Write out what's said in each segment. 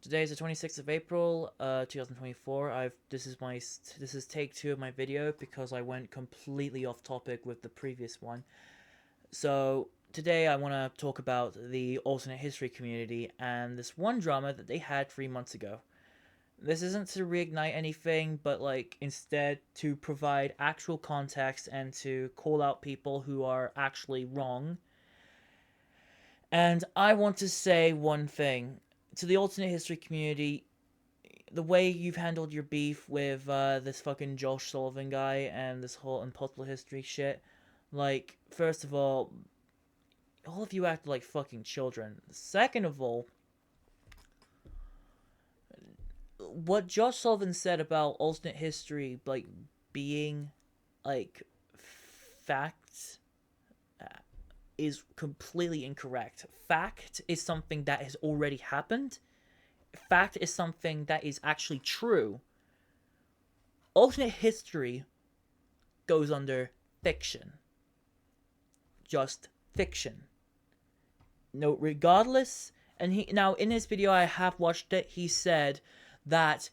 Today is the 26th of April, 2024. This is take 2 of my video because I went completely off topic with the previous one. So today I want to talk about the alternate history community and this one drama that they had 3 months ago. This isn't to reignite anything, but instead to provide actual context and to call out people who are actually wrong. And I want to say one thing to the alternate history community: the way you've handled your beef with this fucking Josh Sullivan guy and this whole impossible history shit. First of all of you act like fucking children. Second of all, what Josh Sullivan said about alternate history, being, like, fact, is completely incorrect. Fact is something that has already happened. Fact is something that is actually true. Alternate history goes under fiction. Just fiction. No, regardless. And he now in his video, I have watched it. He said that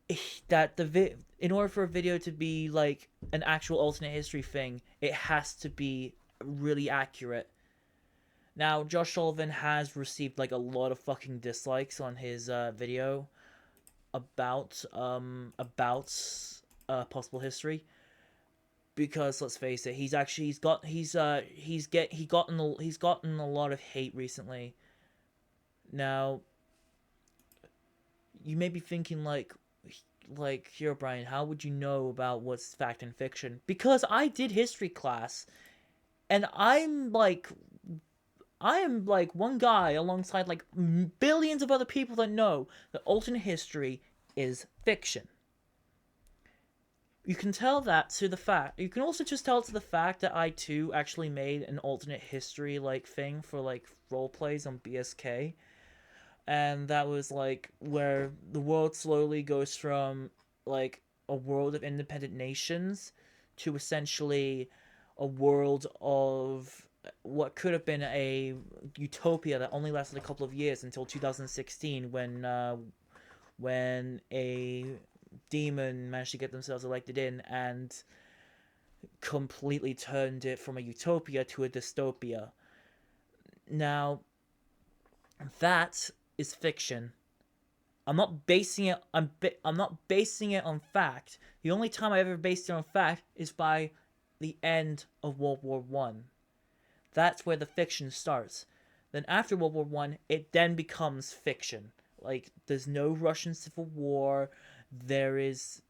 in order for a video to be like an actual alternate history thing, it has to be really accurate. Now, Josh Sullivan has received like a lot of fucking dislikes on his video about possible history, because let's face it, he's gotten a lot of hate recently. Now, you may be thinking here, Brian, how would you know about what's fact and fiction? Because I did history class, and I am like one guy alongside like billions of other people that know that alternate history is fiction. You can tell that to the fact. You can also just tell it to the fact that I too actually made an alternate history like thing for like role plays on BSK, and that was like where the world slowly goes from like a world of independent nations to essentially a world of what could have been a utopia that only lasted a couple of years until 2016, when a demon managed to get themselves elected in and completely turned it from a utopia to a dystopia. Now, that is fiction. I'm not basing it on fact. The only time I ever based it on fact is by the end of World War One. That's where the fiction starts. Then after World War One, it then becomes fiction. Like, there's no Russian Civil War. There is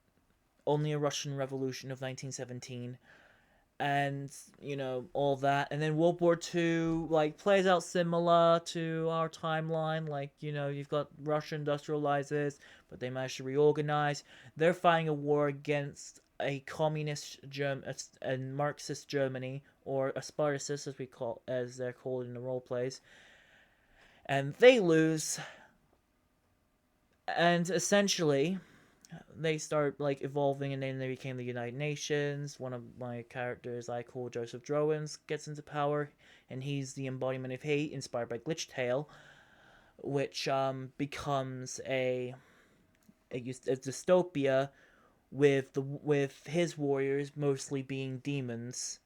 only a Russian Revolution of 1917, and all that. And then World War Two like plays out similar to our timeline. You've got Russia industrializes, but they manage to reorganize. They're fighting a war against a communist and Marxist Germany, or a Spartacist as they're called in the role plays, and they lose. And essentially, they start like evolving, and then they became the United Nations. One of my characters I call Joseph Drowens gets into power, and he's the embodiment of hate, inspired by Glitch Tale, which becomes a dystopia with his warriors mostly being demons.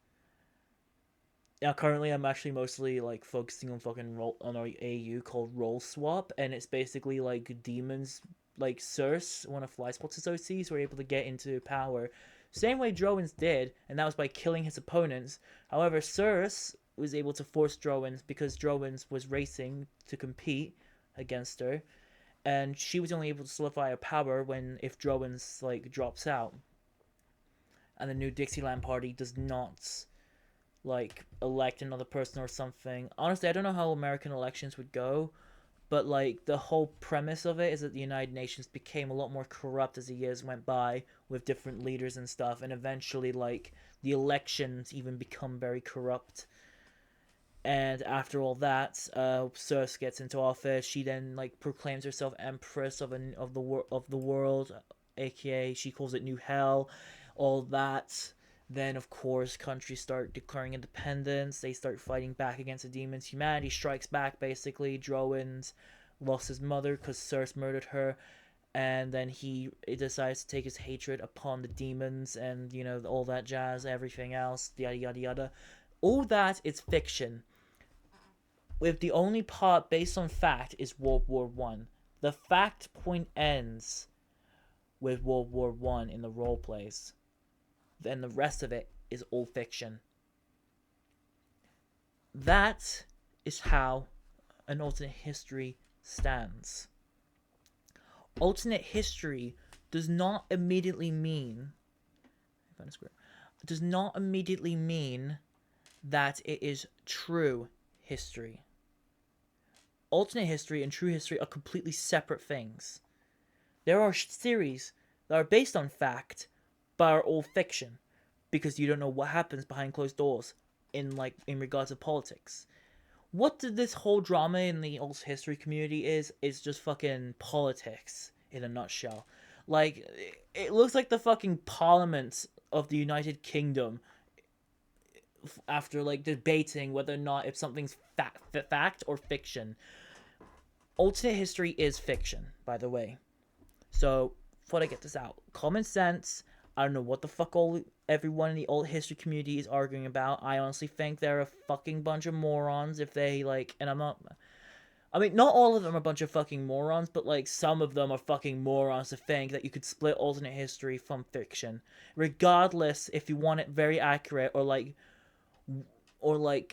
Now, currently, I'm actually mostly like focusing on on our AU called Roll Swap, and it's basically like demons like Circe, one of Flyspot's OCs, were able to get into power, same way Drowens did, and that was by killing his opponents. However, Circe was able to force Drowens because Drowens was racing to compete against her, and she was only able to solidify her power if Drowens like drops out, and the new Dixieland party does not like elect another person or something. Honestly, I don't know how American elections would go, but like the whole premise of it is that the United Nations became a lot more corrupt as the years went by with different leaders and stuff, and eventually like the elections even become very corrupt. And after all that, Circe gets into office. She then like proclaims herself empress of the world, aka she calls it New Hell. All that. Then, of course, countries start declaring independence. They start fighting back against the demons. Humanity strikes back, basically. Drowens lost his mother because Circe murdered her, and then he decides to take his hatred upon the demons and, you know, all that jazz, everything else, yada yada yada. All that is fiction. With the only part based on fact is World War One. The fact point ends with World War One in the role plays. Then the rest of it is all fiction. That is how an alternate history stands. Alternate history does not immediately mean that it is true history. Alternate history and true history are completely separate things. There are series that are based on fact but are all fiction because you don't know what happens behind closed doors in regards to politics. What this whole drama in the alt history community is just fucking politics in a nutshell. Like, it looks like the fucking parliament of the United Kingdom after debating whether or not if something's fact or fiction. Alternate history is fiction, by the way. So, before I get this out, common sense. I don't know what the fuck everyone in the alt history community is arguing about. I honestly think they're a fucking bunch of morons if they, and I'm not... I mean, not all of them are a bunch of fucking morons, but, some of them are fucking morons to think that you could split alternate history from fiction. Regardless if you want it very accurate or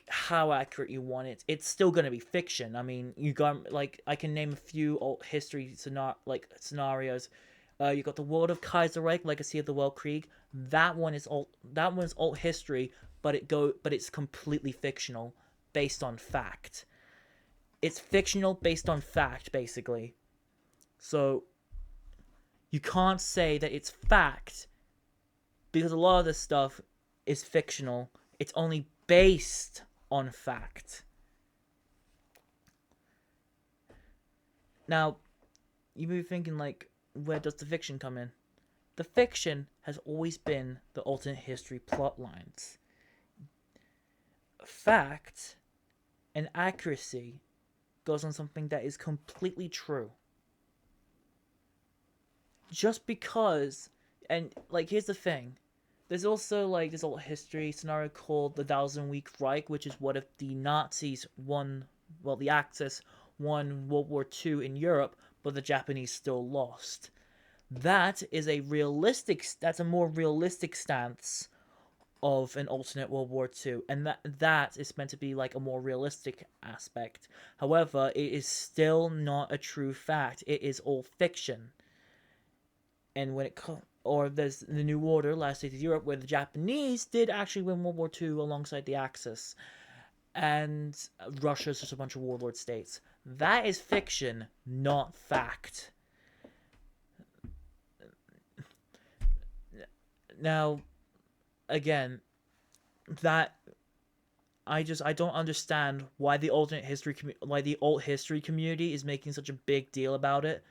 how accurate you want it, it's still gonna be fiction. I mean, you got, I can name a few alt history scenarios. You got the World of Kaiserreich, Legacy of the Weltkrieg. That one's alt history, but it's completely fictional, based on fact. It's fictional based on fact, basically. So you can't say that it's fact because a lot of this stuff is fictional. It's only based on fact. Now, you may be thinking, where does the fiction come in? The fiction has always been the alternate history plot lines. Fact and accuracy goes on something that is completely true. Just because, and here's the thing, there's also this old history scenario called the Thousand Week Reich, which is what if the Nazis the Axis won World War II in Europe, but the Japanese still lost. That's a more realistic stance of an alternate World War II, and that is meant to be a more realistic aspect. However, it is still not a true fact. It is all fiction. And there's the New Order, Last Days of Europe, where the Japanese did actually win World War II alongside the Axis, and Russia's just a bunch of warlord states. That is fiction, not fact. Now, again, I don't understand why the alt history community is making such a big deal about it.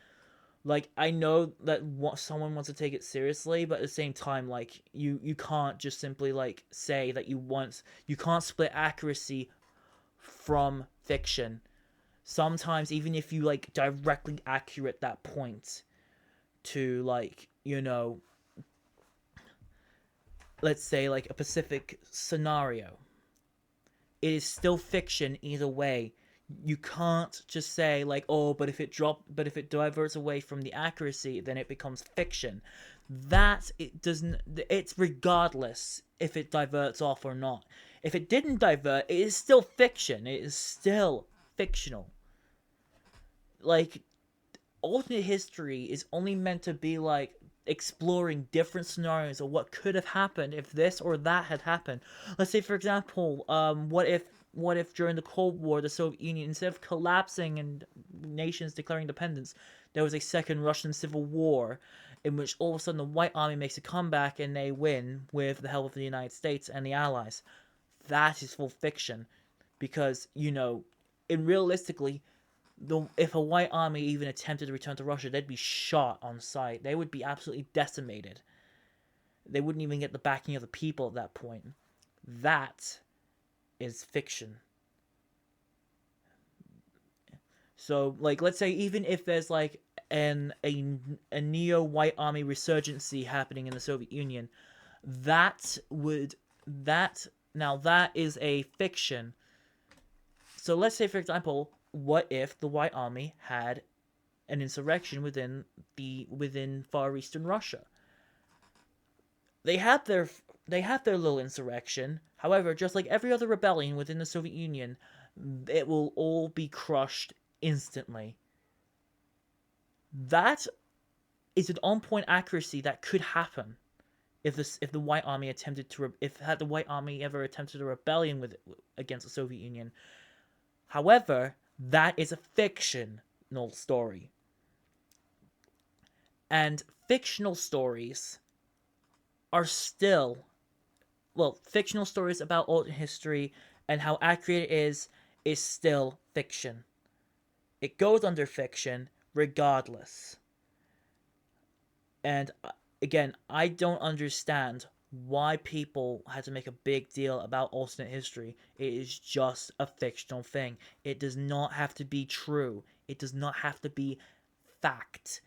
I know that someone wants to take it seriously, but at the same time, you can't just simply say that you can't split accuracy from fiction. Sometimes, even if you directly accurate that point to let's say a specific scenario, it is still fiction either way. You can't just say but if it diverts away from the accuracy, then it becomes fiction. It's regardless if it diverts off or not. If it didn't divert, it is still fiction. It is still fictional. Alternate history is only meant to be exploring different scenarios of what could have happened if this or that had happened. Let's say, for example, what if during the Cold War, the Soviet Union, instead of collapsing and nations declaring independence, there was a second Russian Civil War in which all of a sudden the White Army makes a comeback and they win with the help of the United States and the Allies. That is full fiction because, realistically, if a White Army even attempted to return to Russia, they'd be shot on sight. They would be absolutely decimated. They wouldn't even get the backing of the people at that point. That is fiction. So, like, let's say even if there's like a neo white army resurgency happening in the Soviet Union, that would that now that is a fiction. So let's say, for example, what if the White Army had an insurrection within Far Eastern Russia? They had their they had their little insurrection. However, just like every other rebellion within the Soviet Union, it will all be crushed instantly. That is an on-point accuracy that could happen if the White Army attempted to if had the White Army ever attempted a rebellion against the Soviet Union. However, that is a fictional story. And fictional stories are still, well, fictional stories about alternate history and how accurate it is still fiction. It goes under fiction regardless. And again, I don't understand why people had to make a big deal about alternate history. It is just a fictional thing. It does not have to be true. It does not have to be fact.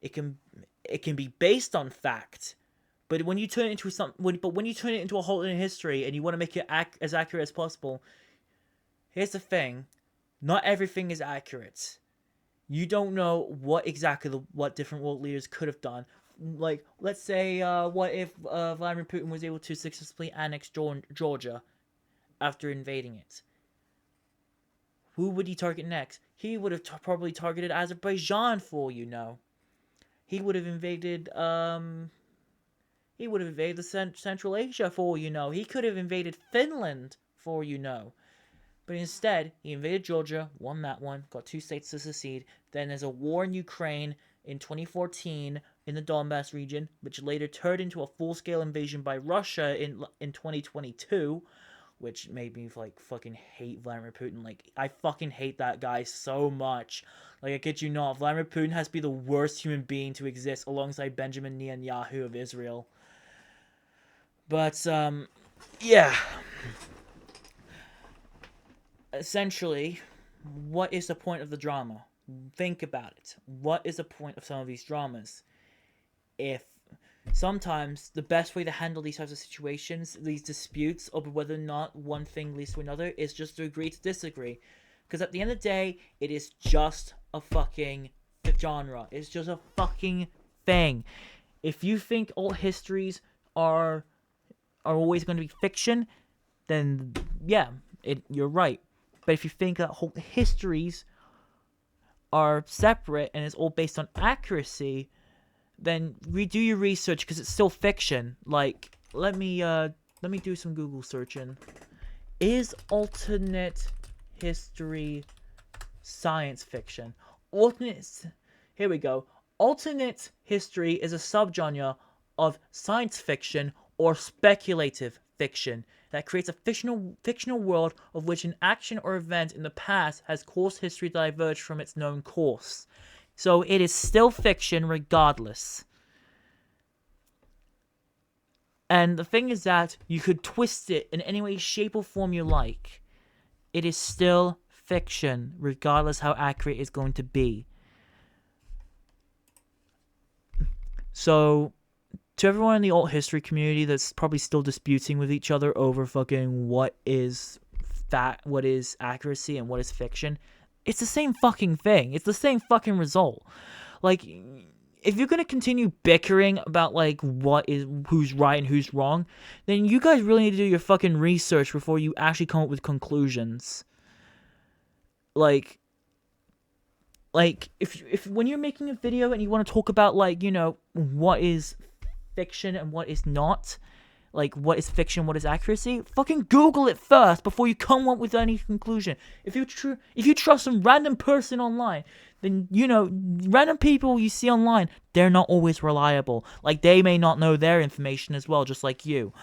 It can be based on fact, but when you turn it into when you turn it into a alternate history and you want to make it as accurate as possible, here's the thing: not everything is accurate. You don't know what different world leaders could have done. Like, let's say, what if Vladimir Putin was able to successfully annex Georgia after invading it? Who would he target next? He would have probably targeted Azerbaijan, for all you know. He would have invaded Central Asia, for all you know. He could have invaded Finland, for all you know. But instead, he invaded Georgia, won that one, got 2 states to secede. Then there's a war in Ukraine in 2014 in the Donbass region, which later turned into a full-scale invasion by Russia in 2022, which made me like fucking hate Vladimir Putin. Like, I fucking hate that guy so much. Like, I kid you not, Vladimir Putin has to be the worst human being to exist alongside Benjamin Netanyahu of Israel. But yeah. Essentially, what is the point of the drama? Think about it. What is the point of some of these dramas? If sometimes the best way to handle these types of situations, these disputes over whether or not one thing leads to another, is just to agree to disagree. Because at the end of the day, it is just a fucking genre. It's just a fucking thing. If you think all histories are always going to be fiction, then yeah, you're right. But if you think that whole histories are separate and it's all based on accuracy, then redo your research, because it's still fiction. Like, let me do some Google searching. Is alternate history science fiction? Here we go. Alternate history is a subgenre of science fiction or speculative fiction that creates a fictional world of which an action or event in the past has caused history to diverge from its known course. So it is still fiction regardless. And the thing is that you could twist it in any way, shape, or form you like. It is still fiction, regardless how accurate it's going to be. So, to everyone in the alt history community that's probably still disputing with each other over fucking what is accuracy and what is fiction, it's the same fucking thing. It's the same fucking result. Like, if you're gonna continue bickering about like who's right and who's wrong, then you guys really need to do your fucking research before you actually come up with conclusions. Like if when you're making a video and you want to talk about like, you know, what is fiction and what is not, like what is fiction, what is accuracy, fucking Google it first before you come up with any conclusion. If you trust some random person online, then, you know, random people you see online, they're not always reliable. Like, they may not know their information as well, just like you.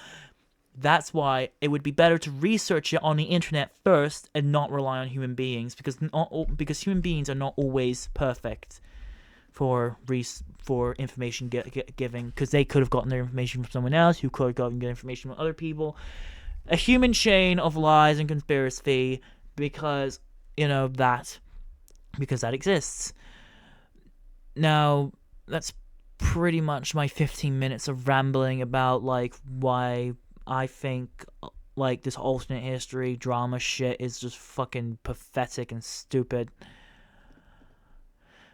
That's why it would be better to research it on the internet first and not rely on human beings, because human beings are not always perfect for information giving, because they could have gotten their information from someone else who could have gotten good information from other people. A human chain of lies and conspiracy, because, you know, that. because that exists. Now, that's pretty much my 15 minutes of rambling about, like, why I think, like, this alternate history drama shit is just fucking pathetic and stupid.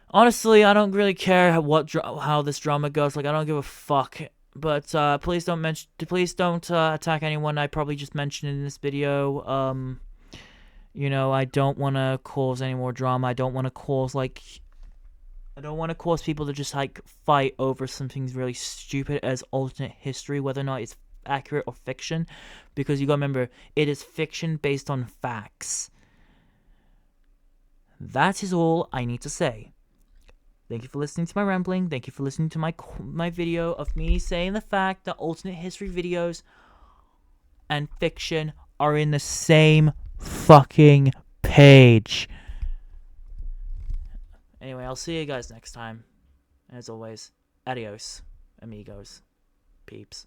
Honestly, I don't really care how this drama goes. Like, I don't give a fuck. But please don't attack anyone I probably just mentioned in this video. I don't want to cause any more drama. I don't want to cause people to just like fight over something really stupid as alternate history, whether or not it's accurate or fiction, because you gotta remember, it is fiction based on facts. That is all I need to say. Thank you for listening to my rambling. Thank you for listening to my video of me saying the fact that alternate history videos and fiction are in the same fucking page. Anyway, I'll see you guys next time. As always, adios, amigos, peeps.